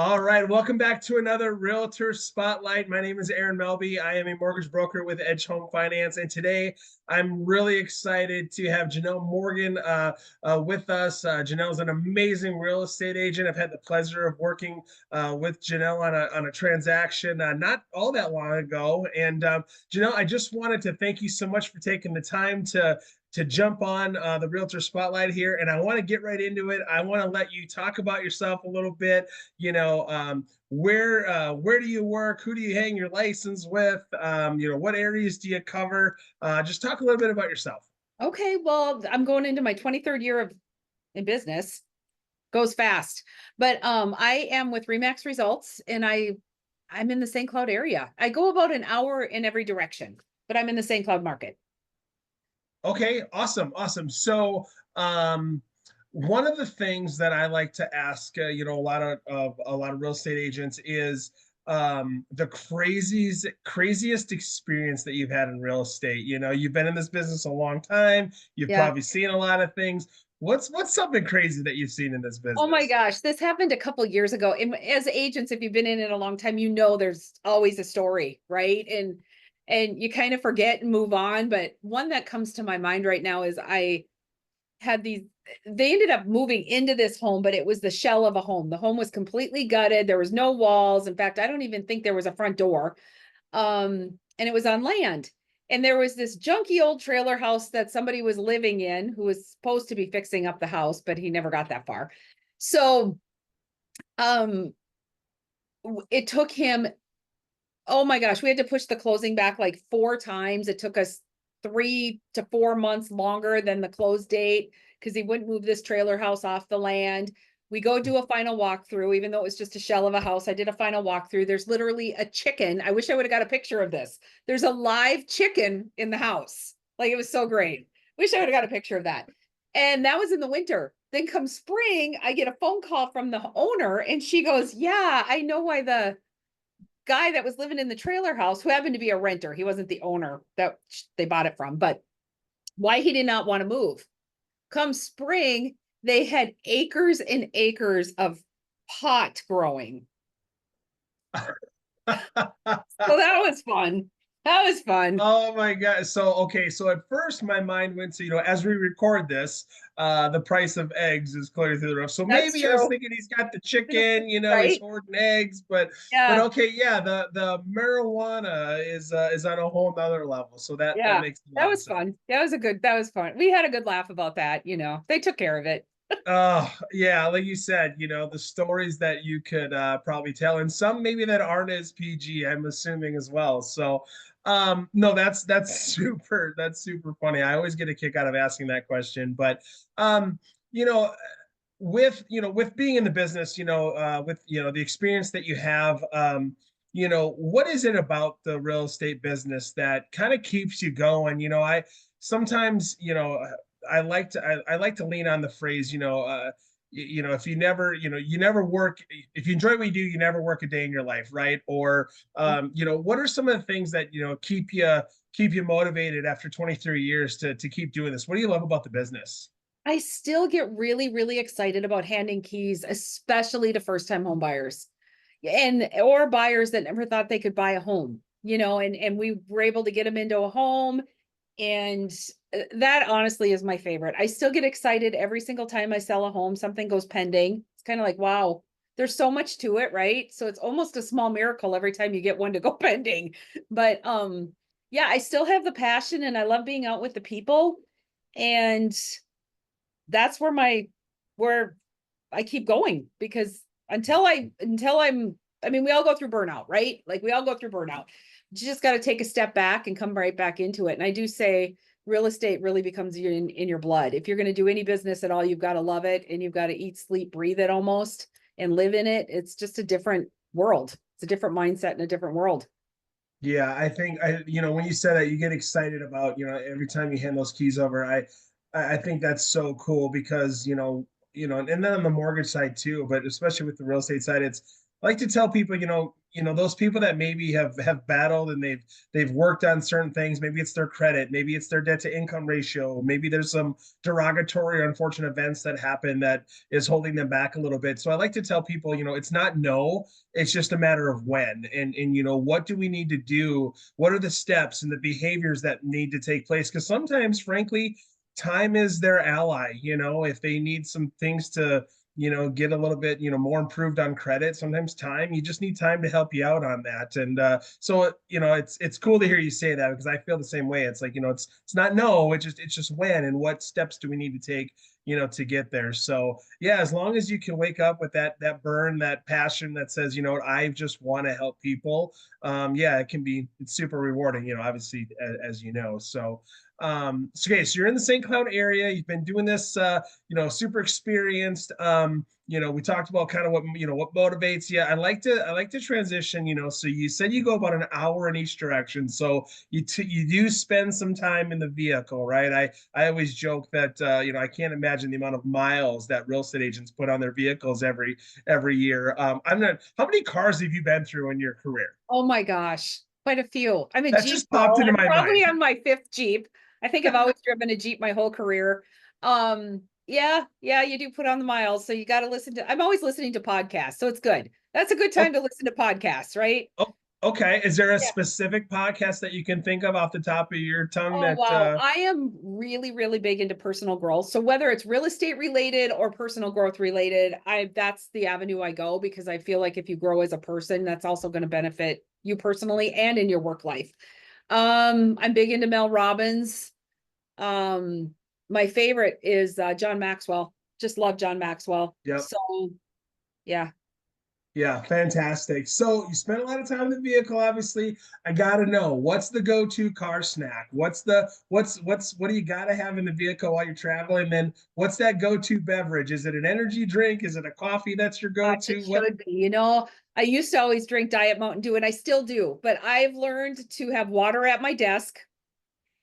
All right, welcome back to another Realtor Spotlight. My name is Aaron Melby. I am a mortgage broker with Edge Home Finance, and today I'm really excited to have Janel Morgan with us. Janelle is an amazing real estate agent. I've had the pleasure of working with Janelle on a transaction not all that long ago. And Janelle, I just wanted to thank you so much for taking the time to jump on the Realtor Spotlight here. And I want to get right into it. I want to let you talk about yourself a little bit. Where do you work? Who do you hang your license with? What areas do you cover? Just talk a little bit about yourself. Okay, well, I'm going into my 23rd year in business. Goes fast. But I am with Remax Results, and I'm in the St. Cloud area. I go about an hour in every direction, but I'm in the St. Cloud market. Okay, awesome. So, one of the things that I like to ask, a lot of real estate agents is the craziest experience that you've had in real estate. You've been in this business a long time. You've Yeah. probably seen a lot of things. What's something crazy that you've seen in this Oh my business? gosh, this happened a couple years ago. As agents, if you've been in it a long time, there's always a story, right? And you kind of forget and move on. But one that comes to my mind right now is I had these they ended up moving into this home, but it was the shell of a home. The home was completely gutted. There was no walls. In fact, I don't even think there was a front door. And it was on land. And there was this junky old trailer house that somebody was living in who was supposed to be fixing up the house, but he never got that far. So um it took him, oh my gosh, we had to push the closing back like 4 times. It took us 3 to 4 months longer than the close date because he wouldn't move this trailer house off the land. We go do a final walkthrough, even though it was just a shell of a house. I did a final walkthrough. There's literally a chicken. I wish I would have got a picture of this. There's a live chicken in the house. Like, it was so great. Wish I would have got a picture of that. And that was in the winter. Then come spring, I get a phone call from the owner, and she goes, "Yeah, I know why the guy that was living in the trailer house, who happened to be a renter, he wasn't the owner that they bought it from, but why he did not want to move. Come spring, they had acres and acres of pot growing. So that was fun. That was fun. Oh my God. So, okay. So at first my mind went to, as we record this, the price of eggs is clearly through the roof. So That's maybe I was true. thinking he's got the chicken, he's Right? hoarding eggs, but Yeah. okay, yeah, the marijuana is on a whole nother level. So that Yeah. makes a That lot of was sense. fun. That was fun. We had a good laugh about that. They took care of it. Oh, yeah, like you said, the stories that you could probably tell, and some maybe that aren't as PG, I'm assuming as well. So, no, that's super funny. I always get a kick out of asking that question. But you know, with being in the business, with the experience that you have, what is it about the real estate business that kind of keeps you going? I sometimes, I like to lean on the phrase, if you never, you never work, if you enjoy what you do, you never work a day in your life, right? Or, what are some of the things that keep you motivated after 23 years to keep doing this? What do you love about the business? I still get really, really excited about handing keys, especially to first-time home buyers and or buyers that never thought they could buy a home, and we were able to get them into a home. And that honestly is my favorite. I still get excited every single time I sell a home, something goes pending. It's kind of like, wow, there's so much to it, right? So it's almost a small miracle every time you get one to go pending. But yeah, I still have the passion and I love being out with the people. And that's where I keep going because I mean, we all go through burnout, right? Like, we all go through burnout. You just got to take a step back and come right back into it. And I do say real estate really becomes in your blood. If you're going to do any business at all, you've got to love it and you've got to eat, sleep, breathe it almost and live in it. It's just a different world. It's a different mindset in a different world. Yeah, I think when you said that, you get excited about, every time you hand those keys over. I think that's so cool because, and then on the mortgage side too, but especially with the real estate side, I like to tell people, those people that maybe have battled and they've worked on certain things. Maybe it's their credit, maybe it's their debt to income ratio, maybe there's some derogatory or unfortunate events that happen that is holding them back a little bit. So I like to tell people, it's not no, it's just a matter of when. And what do we need to do? What are the steps and the behaviors that need to take place? Because sometimes, frankly, time is their ally. If they need some things to get a little bit, more improved on credit. Sometimes you just need time to help you out on that. And so, it's cool to hear you say that, because I feel the same way. It's like, it's not no, it's just when and what steps do we need to take, to get there. So yeah, as long as you can wake up with that burn, that passion that says, I just want to help people. Yeah, it's super rewarding, obviously, as you know. So okay, so you're in the St. Cloud area. You've been doing this, super experienced. We talked about kind of what motivates you. I like to transition. So you said you go about an hour in each direction. So you do spend some time in the vehicle, right? I always joke that I can't imagine the amount of miles that real estate agents put on their vehicles every year. I'm not. How many cars have you been through in your career? Oh my gosh, quite a few. I'm a That Jeep just popped girl. into I'm my mind. probably on my fifth Jeep. I think I've always driven a Jeep my whole career. Yeah, yeah, you do put on the miles, so you got to listen to. I'm always listening to podcasts, so it's good. That's a good time to listen to podcasts, right? Oh, okay. Is there a Yeah. specific podcast that you can think of off the top of your tongue Oh that wow, I am really, really big into personal growth. So whether it's real estate related or personal growth related, that's the avenue I go, because I feel like if you grow as a person, that's also going to benefit you personally and in your work life. I'm big into Mel Robbins. Um, my favorite is John Maxwell. Just love John Maxwell. Yep. So yeah. Yeah, fantastic. So you spent a lot of time in the vehicle, obviously. I gotta know, what's the go-to car snack? What do you gotta have in the vehicle while you're traveling? Then what's that go-to beverage? Is it an energy drink? Is it a coffee that's your Gosh, it go-to? What? should be. I used to always drink Diet Mountain Dew, and I still do, but I've learned to have water at my desk.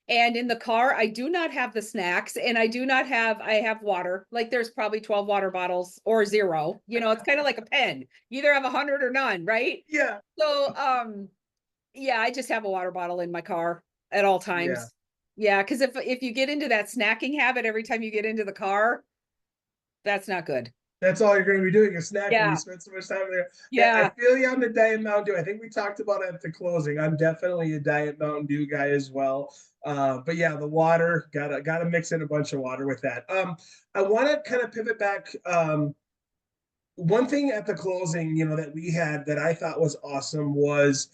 And in the car, I do not have the snacks, and I have water. Like there's probably 12 water bottles or zero. It's kind of like a pen. You either have 100 or none, right? Yeah. So, yeah, I just have a water bottle in my car at all Yeah. times. Yeah, because if you get into that snacking habit every time you get into the car, that's not good. That's all you're going to be doing is snacking. You Yeah, spend so much time there. Yeah, I yeah. feel you on the Diet Mountain Dew. I think we talked about it at the closing. I'm definitely a Diet Mountain Dew guy as well. But yeah, the water, gotta mix in a bunch of water with that. I want to kind of pivot back. One thing at the closing, that we had that I thought was awesome was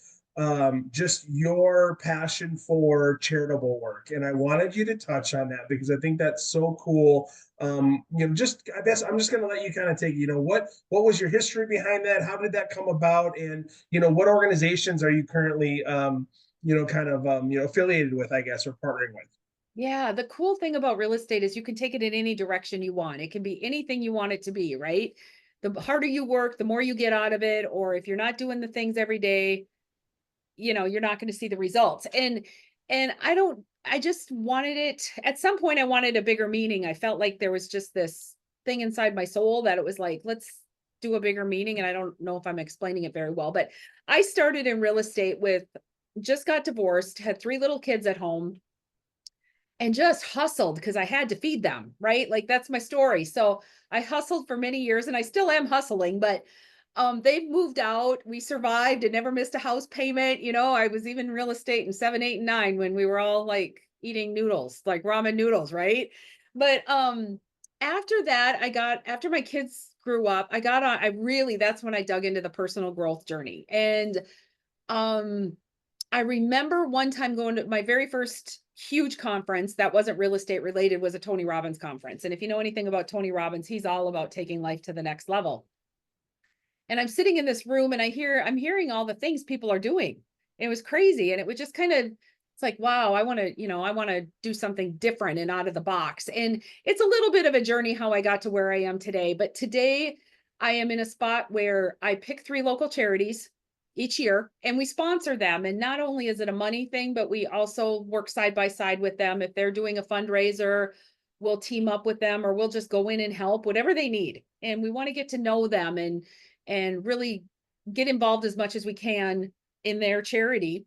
just your passion for charitable work. And I wanted you to touch on that because I think that's so cool. Just I guess I'm just going to let you kind of take, what was your history behind that? How did that come about? And, what organizations are you currently, kind of, affiliated with, I guess, or partnering with? Yeah, the cool thing about real estate is you can take it in any direction you want. It can be anything you want it to be, right? The harder you work, the more you get out of it. Or if you're not doing the things every day, you're not going to see the results. And I just wanted it at some point. I wanted a bigger meaning. I felt like there was just this thing inside my soul that it was like, let's do a bigger meaning. And I don't know if I'm explaining it very well, but I started in real estate just got divorced, had 3 little kids at home, and just hustled because I had to feed them, right? Like that's my story. So I hustled for many years, and I still am hustling, but they've moved out. We survived and never missed a house payment. I was even real estate in 7, 8, and 9 when we were all like eating noodles, like ramen noodles, right? But after that, after my kids grew up, that's when I dug into the personal growth journey. And um I remember one time going to my very first huge conference that wasn't real estate related, was a Tony Robbins conference. And if you know anything about Tony Robbins, he's all about taking life to the next level. And I'm sitting in this room and I'm hearing all the things people are doing. It was crazy. And it was just kind of, it's like, wow, I want to do something different and out of the box. And it's a little bit of a journey how I got to where I am today. But today I am in a spot where I pick 3 local charities each year and we sponsor them. And not only is it a money thing, but we also work side by side with them. If they're doing a fundraiser, we'll team up with them, or we'll just go in and help whatever they need. And we want to get to know them and really get involved as much as we can in their charity.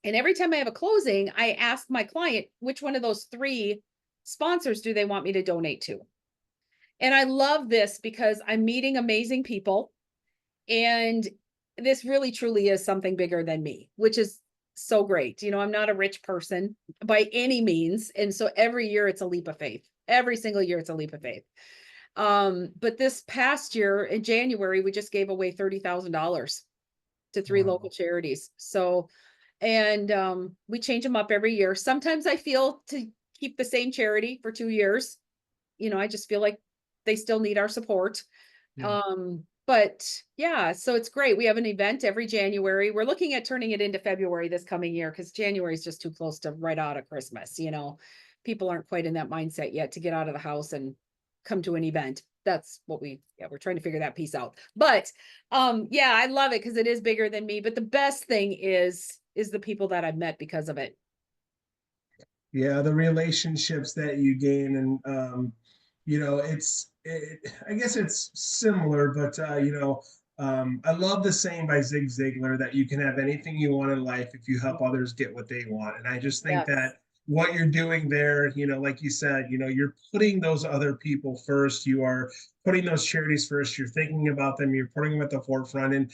And every time I have a closing, I ask my client which one of those three sponsors do they want me to donate to. And I love this because I'm meeting amazing people, and this really truly is something bigger than me, which is so great. I'm not a rich person by any means. And so every year it's a leap of faith. Every single year it's a leap of faith. But this past year in January, we just gave away $30,000 to three local Wow. charities. So, and we change them up every year. Sometimes I feel to keep the same charity for 2 years. I just feel like they still need our support. Yeah. But yeah, so it's great. We have an event every January. We're looking at turning it into February this coming year because January is just too close to right out of Christmas. People aren't quite in that mindset yet to get out of the house and come to an event. That's what we're trying to figure that piece out. But yeah, I love it because it is bigger than me. But the best thing is the people that I've met because of it. Yeah, the relationships that you gain, and I guess it's similar, but I love the saying by Zig Ziglar that you can have anything you want in life if you help others get what they want. And I just think Yes. that what you're doing there, like you said, you're putting those other people first. You are putting those charities first. You're thinking about them. You're putting them at the forefront. And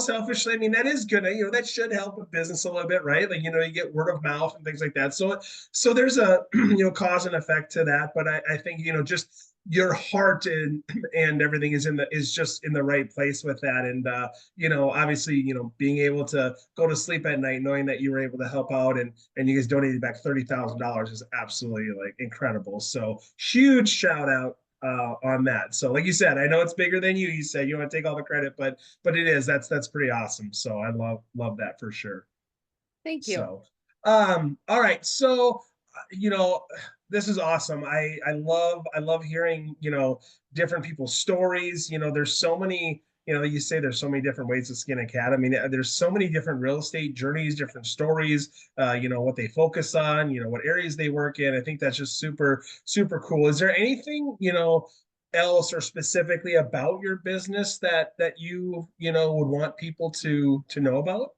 selfishly, I mean, that is good. That should help a business a little bit, right? Like, you get word of mouth and things like that. So there's a cause and effect to that. But I think, just your heart and everything is just in the right place with that. And obviously, being able to go to sleep at night knowing that you were able to help out, and you guys donated back $30,000 is absolutely like incredible. So huge shout out on that. So like you said, I know it's bigger than you. You said you want to take all the credit, but it is. That's pretty awesome. So I love that for sure. Thank you. So all right. So you know, this is awesome. I love hearing, different people's stories. There's so many, you say there's so many different ways to skin a cat. I mean, there's so many different real estate journeys, different stories, what they focus on, what areas they work in. I think that's just super, super cool. Is there anything, else or specifically about your business that would want people to know about?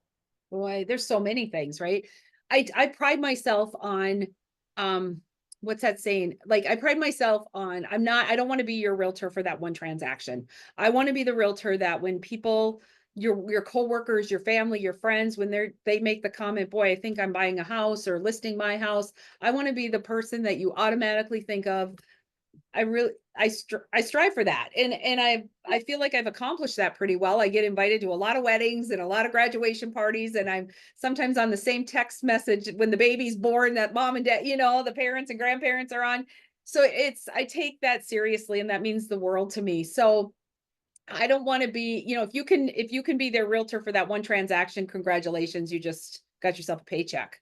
Boy, there's so many things, right? I pride myself on what's that saying? Like I pride myself on I don't want to be your realtor for that one transaction. I want to be the realtor that when people your coworkers, your family, your friends, when they make the comment, boy, I think I'm buying a house or listing my house. I want to be the person that you automatically think of. I strive for that, and I feel like I've accomplished that pretty well. I get invited to a lot of weddings and a lot of graduation parties, and I'm sometimes on the same text message when the baby's born that mom and dad, the parents and grandparents are on. So I take that seriously, and that means the world to me. So I don't want to be, if you can be their realtor for that one transaction, congratulations, you just got yourself a paycheck.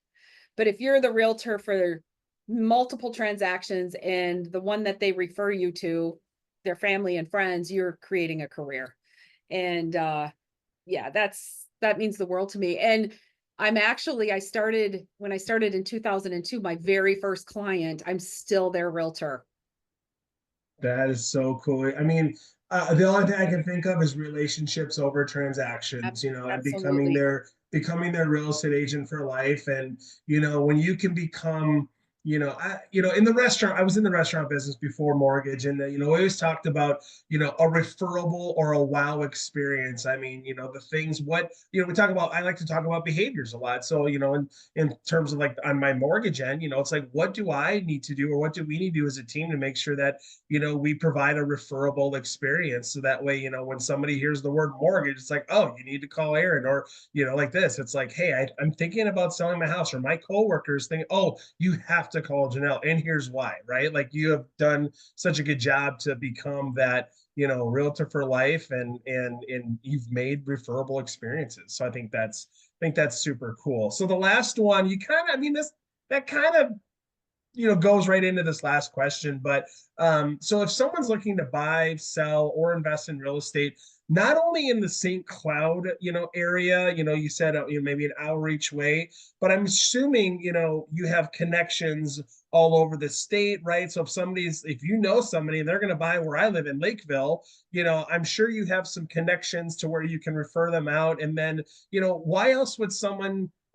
But if you're the realtor for multiple transactions and the one that they refer you to, their family and friends, you're creating a career. And yeah, that means the world to me. And when I started in 2002, my very first client, I'm still their realtor. That is so cool. I mean, the only thing I can think of is relationships over transactions, and Absolutely. becoming their real estate agent for life. And when you can become, in the restaurant, I was in the restaurant business before mortgage, and we always talked about, a referable or a wow experience. I mean, the things what we talk about. I like to talk about behaviors a lot. So in terms of like on my mortgage end, it's like what do I need to do or what do we need to do as a team to make sure that we provide a referable experience. So that way, when somebody hears the word mortgage, it's like, oh, you need to call Aaron, or, like this. It's like, hey, I'm thinking about selling my house, or my coworkers think, oh, you have to call Janelle. And here's why, right? Like you have done such a good job to become that, realtor for life, and you've made referable experiences. So I think that's super cool. So the last one, you kind of, I mean, that kind of goes right into this last question. But so if someone's looking to buy, sell, or invest in real estate, not only in the St. Cloud, area, you said, maybe an hour each way, but I'm assuming, you have connections all over the state, right? So if you know somebody and they're going to buy where I live in Lakeville, I'm sure you have some connections to where you can refer them out. And then, why else would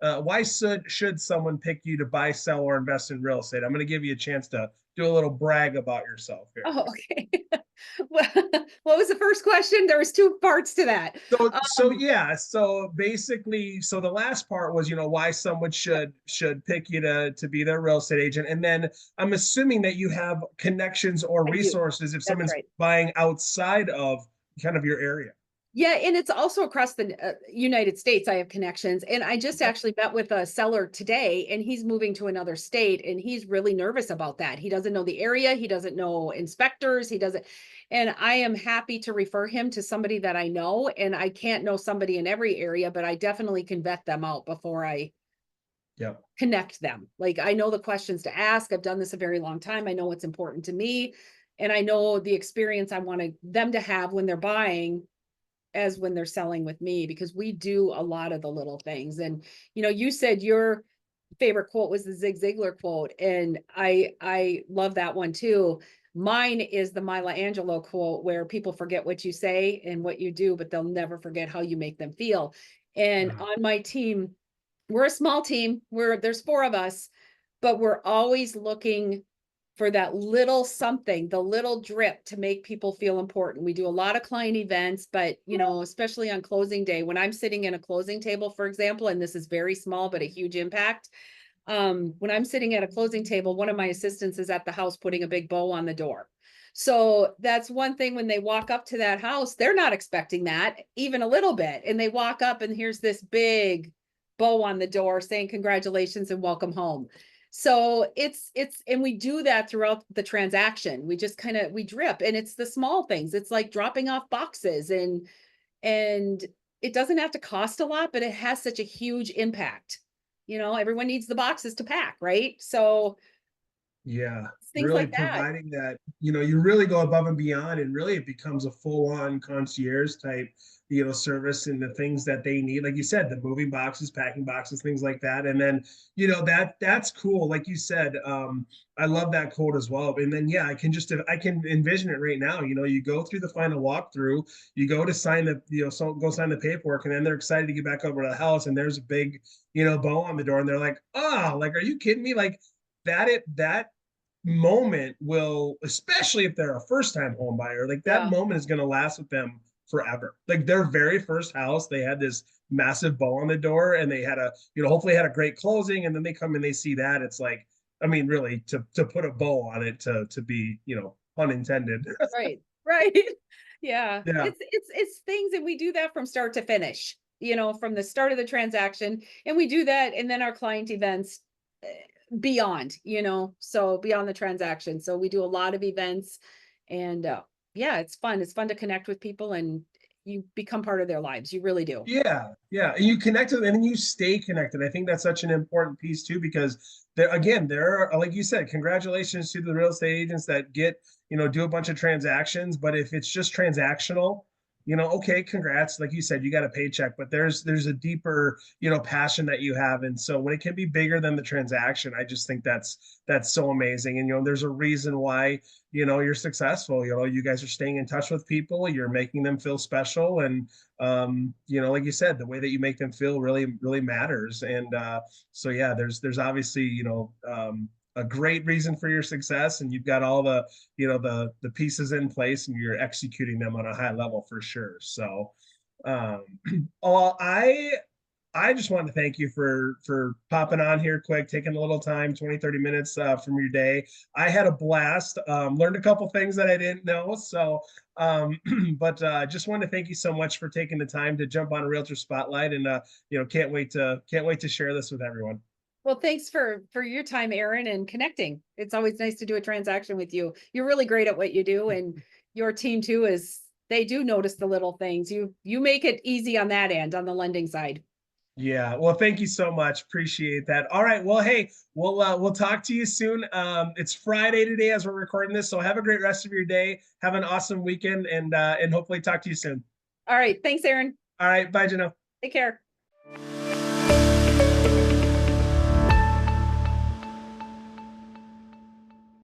why should someone pick you to buy, sell, or invest in real estate? I'm going to give you a chance to do a little brag about yourself here. Oh, okay. Well, what was the first question? There was two parts to that. So yeah, so basically, so the last part was, why someone should pick you to be their real estate agent, and then I'm assuming that you have connections or I do. resources if That's someone's right. buying outside of kind of your area. Yeah, and it's also across the United States. I have connections, and I just Okay. actually met with a seller today, and he's moving to another state, and he's really nervous about that. He doesn't know the area, he doesn't know inspectors, he doesn't, and I am happy to refer him to somebody that I know, and I can't know somebody in every area, but I definitely can vet them out before I Yeah. connect them. Like I know the questions to ask. I've done this a very long time. I know what's important to me, and I know the experience I want them to have when they're buying as when they're selling with me, because we do a lot of the little things. And you said your favorite quote was the Zig Ziglar quote, and I love that one too. Mine is the Mila Angelou quote, where people forget what you say and what you do, but they'll never forget how you make them feel. And Uh, on my team, we're a small team. There's four of us, but we're always looking for that little something, the little drip to make people feel important. We do a lot of client events, but especially on closing day, when I'm sitting in a closing table, for example, and this is very small but a huge impact. When I'm sitting at a closing table, one of my assistants is at the house putting a big bow on the door. So that's one thing. When they walk up to that house, they're not expecting that even a little bit. And they walk up and here's this big bow on the door saying congratulations and welcome home. So and we do that throughout the transaction. We just we drip, and it's the small things. It's like dropping off boxes, and it doesn't have to cost a lot, but it has such a huge impact. Everyone needs the boxes to pack, right? So Yeah, things really like that. providing that, you really go above and beyond, and really it becomes a full-on concierge type, service and the things that they need. Like you said, the moving boxes, packing boxes, things like that. And then, that's cool. Like you said, I love that quote as well. And then, yeah, I can envision it right now. You go through the final walkthrough, you go to sign so go sign the paperwork, and then they're excited to get back over to the house, and there's a big, bow on the door, and they're like, oh, like, are you kidding me? Like, that moment will, especially if they're a first time home buyer, like that Yeah. moment is going to last with them forever. Like their very first house, they had this massive bow on the door, and they had hopefully had a great closing, and then they come and they see that. It's like, I mean, really, to put a bow on it, to be, unintended. Right. Right. Yeah. Yeah. It's things, and we do that from start to finish, from the start of the transaction, and we do that, and then our client events beyond, so beyond the transaction. So we do a lot of events, and yeah, it's fun. It's fun to connect with people, and you become part of their lives. You really do. Yeah, yeah. And you connect with them, and then you stay connected. I think that's such an important piece too, because there are, like you said, congratulations to the real estate agents that do a bunch of transactions. But if it's just transactional, okay, congrats. Like you said, you got a paycheck, but there's a deeper, passion that you have. And so when it can be bigger than the transaction, I just think that's so amazing. And there's a reason why, you're successful. You guys are staying in touch with people, you're making them feel special, and like you said, the way that you make them feel really, really matters. And so yeah, there's obviously, a great reason for your success, and you've got all the pieces in place, and you're executing them on a high level for sure. So um oh, I just wanted to thank you for popping on here quick, taking a little time, 20-30 minutes from your day. I had a blast, learned a couple things that I didn't know. So, but just wanted to thank you so much for taking the time to jump on a Realtor Spotlight, and can't wait to share this with everyone. Well, thanks for your time, Aaron, and connecting. It's always nice to do a transaction with you. You're really great at what you do, and your team too is they do notice the little things. You make it easy on that end, on the lending side. Yeah, well, thank you so much. Appreciate that. All right, well, hey, we'll talk to you soon. It's Friday today as we're recording this, so have a great rest of your day. Have an awesome weekend, and hopefully talk to you soon. All right. Thanks, Aaron. All right. Bye, Janelle. Take care.